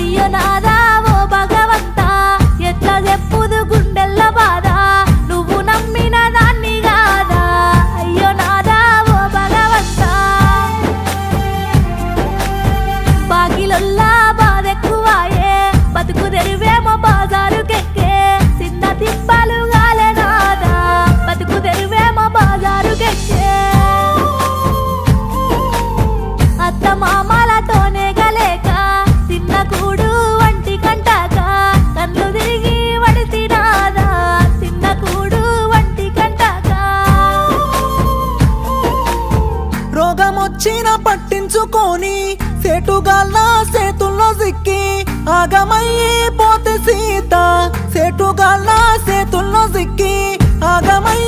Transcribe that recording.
అయ్యో నాదా ఓ భగవంతా ఎట్లా చెప్పుదు గుండెల్ల బాధ నువ్వు నమ్మిన దాన్ని కాదా అయ్యో నాదా ఓ భగవంతా బాకిలొల్లా బాధెక్కువాయే బతుకు తెరువేమో బాజారుకెక్కే చిన్న తిప్పలు గాలే నాదా బతుకు తెరువేమో బాజారుకెక్కే అత్త మామలతోనే గలేక తిన్న కూడు వంటి కంటాక కళ్ళు తిరిగి వడితినాదా తిన్న కూడు వంటి కంటాక రోగమొచ్చిన పట్టించుకొని సేటుగాళ్ళ సేతుల్లో సిక్కి ఆగమయ్యి పోతే సీత సేటుగాళ్ళ సేతుల్లో సిక్కి ఆగమయ్యి